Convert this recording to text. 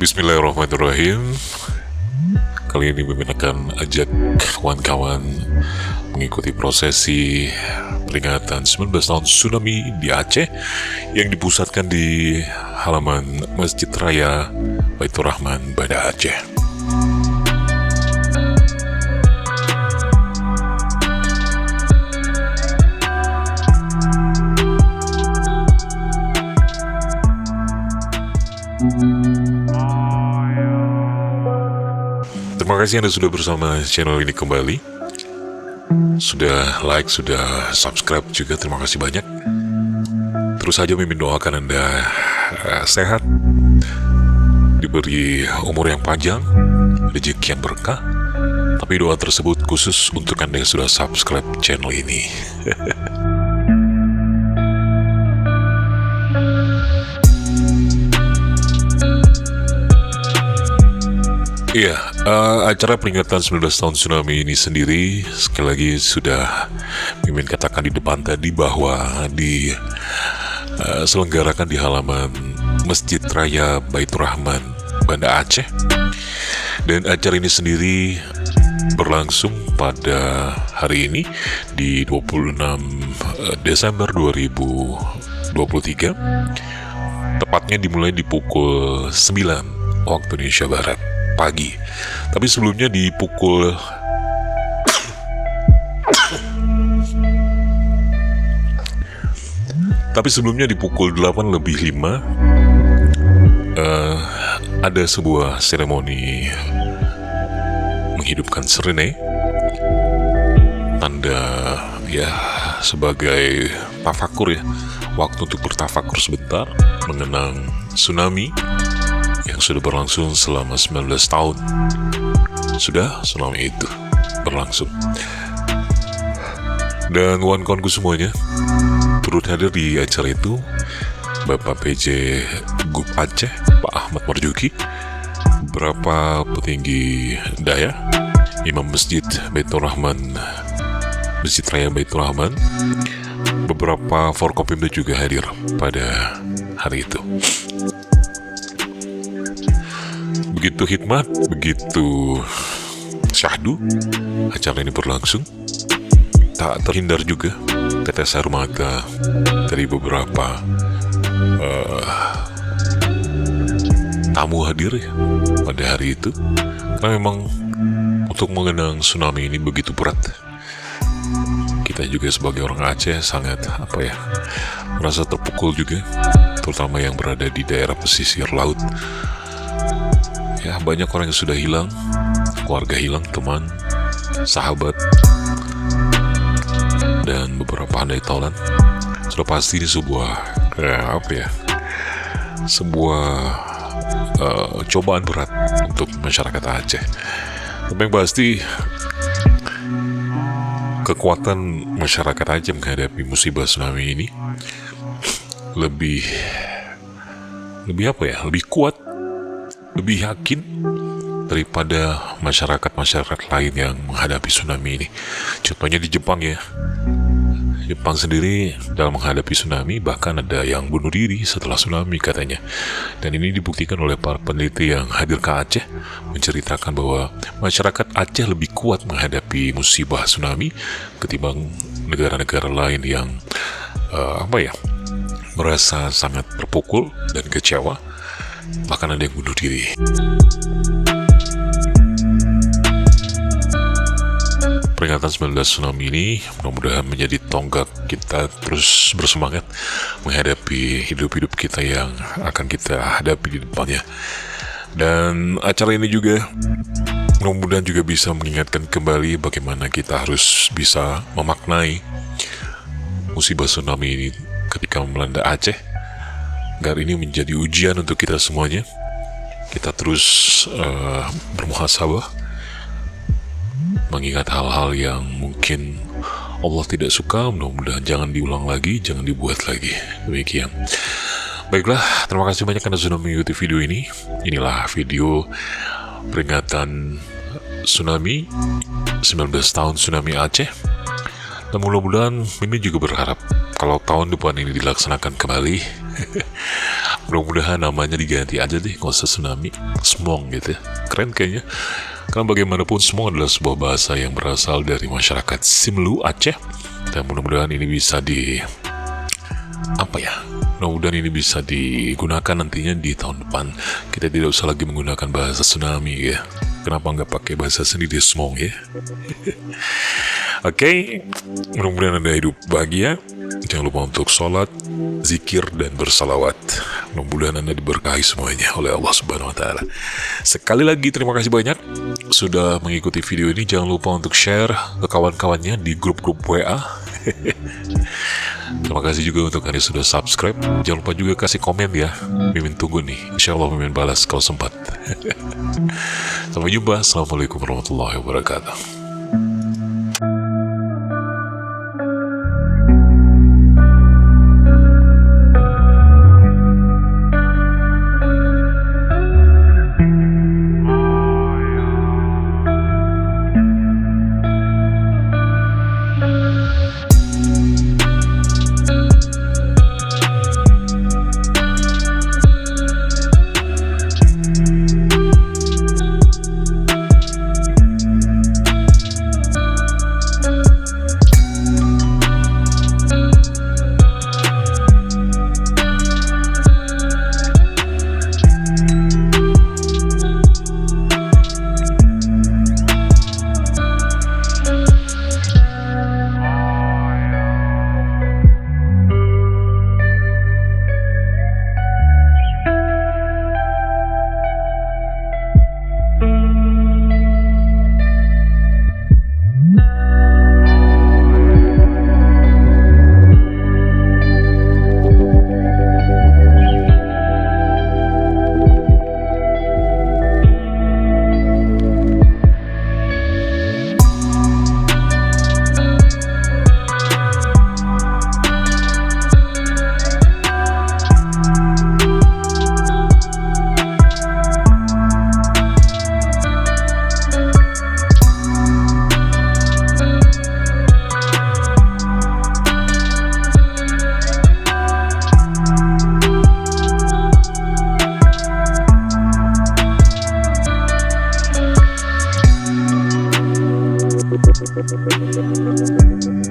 Bismillahirrahmanirrahim. Kali ini Mimin akan ajak kawan-kawan mengikuti prosesi peringatan 19 tahun tsunami di Aceh yang dipusatkan di halaman Masjid Raya Baitur Rahman, Banda Aceh. Terima kasih Anda sudah bersama channel ini kembali. Sudah like, sudah subscribe juga, terima kasih banyak. Terus saja Mimin doakan Anda sehat, diberi umur yang panjang, rezeki yang berkah. Tapi doa tersebut khusus untuk Anda yang sudah subscribe channel ini. Iya, acara peringatan 19 tahun tsunami ini sendiri sekali lagi sudah Mimin katakan di depan tadi bahwa diselenggarakan di halaman Masjid Raya Baitur Rahman, Banda Aceh. Dan acara ini sendiri berlangsung pada hari ini di 26 Desember 2023. Tepatnya dimulai di pukul 9 waktu Indonesia Barat pagi. Tapi sebelumnya di pukul pukul 8:05 ada sebuah seremoni menghidupkan sirene, tanda ya sebagai tafakur ya, waktu untuk bertafakur sebentar mengenang tsunami yang sudah berlangsung selama 19 tahun. Sudah tsunami itu berlangsung. Dan kawan-kawanku semuanya turut hadir di acara itu Bapak PJ Gup Aceh, Pak Ahmad Marjuki, beberapa petinggi daya, Imam Masjid Baitur Rahman, Masjid Raya Baitur Rahman, beberapa Forkopimda juga hadir pada hari itu. Begitu hikmat, begitu syahdu acara ini berlangsung. Tak terhindar juga tetes air mata dari beberapa tamu hadir ya, pada hari itu. Karena memang untuk mengenang tsunami ini begitu berat. Kita juga sebagai orang Aceh sangat merasa terpukul juga, terutama yang berada di daerah pesisir laut. Ya, banyak orang yang sudah hilang, keluarga hilang, teman, sahabat, dan beberapa handai taulan. Sudah pasti ini sebuah cobaan berat untuk masyarakat Aceh. Tapi yang pasti kekuatan masyarakat Aceh menghadapi musibah tsunami ini lebih kuat, lebih yakin daripada masyarakat lain yang menghadapi tsunami ini. Contohnya di Jepang ya. Jepang sendiri dalam menghadapi tsunami bahkan ada yang bunuh diri setelah tsunami katanya. Dan ini dibuktikan oleh para peneliti yang hadir ke Aceh, menceritakan bahwa masyarakat Aceh lebih kuat menghadapi musibah tsunami ketimbang negara-negara lain yang merasa sangat terpukul dan kecewa. Bahkan ada yang bunuh diri. Peringatan 19 tsunami ini mudah-mudahan menjadi tonggak kita terus bersemangat menghadapi hidup-hidup kita yang akan kita hadapi di depannya. Dan acara ini juga mudah-mudahan juga bisa mengingatkan kembali bagaimana kita harus bisa memaknai musibah tsunami ini ketika melanda Aceh, agar ini menjadi ujian untuk kita semuanya. Kita terus bermuhasabah, mengingat hal-hal yang mungkin Allah tidak suka. Mudah-mudahan jangan diulang lagi, jangan dibuat lagi. Demikian. Baiklah, terima kasih banyak karena sudah mengikuti video ini. Inilah video peringatan tsunami 19 tahun tsunami Aceh. Dan mudah-mudahan Mimin juga berharap kalau tahun depan ini dilaksanakan kembali Mudah-mudahan namanya diganti aja deh, nggak usah tsunami, Smong gitu ya. Keren kayaknya. Karena bagaimanapun Smong adalah sebuah bahasa yang berasal dari masyarakat Simelu, Aceh. Dan mudah-mudahan ini bisa mudah-mudahan ini bisa digunakan nantinya di tahun depan. Kita tidak usah lagi menggunakan bahasa tsunami ya. Kenapa nggak pakai bahasa sendiri Smong ya? Oke, mudah-mudahan Anda hidup bahagia. Jangan lupa untuk sholat, zikir, dan bersalawat. Mudah-mudahan Anda diberkahi semuanya oleh Allah Subhanahu wa Ta'ala. Sekali lagi, terima kasih banyak sudah mengikuti video ini. Jangan lupa untuk share ke kawan-kawannya di grup-grup WA. Terima kasih juga untuk Anda sudah subscribe. Jangan lupa juga kasih komen ya. Mimin tunggu nih. Insya Allah Mimin balas kalau sempat. Sampai jumpa. Assalamualaikum warahmatullahi wabarakatuh. Thank you.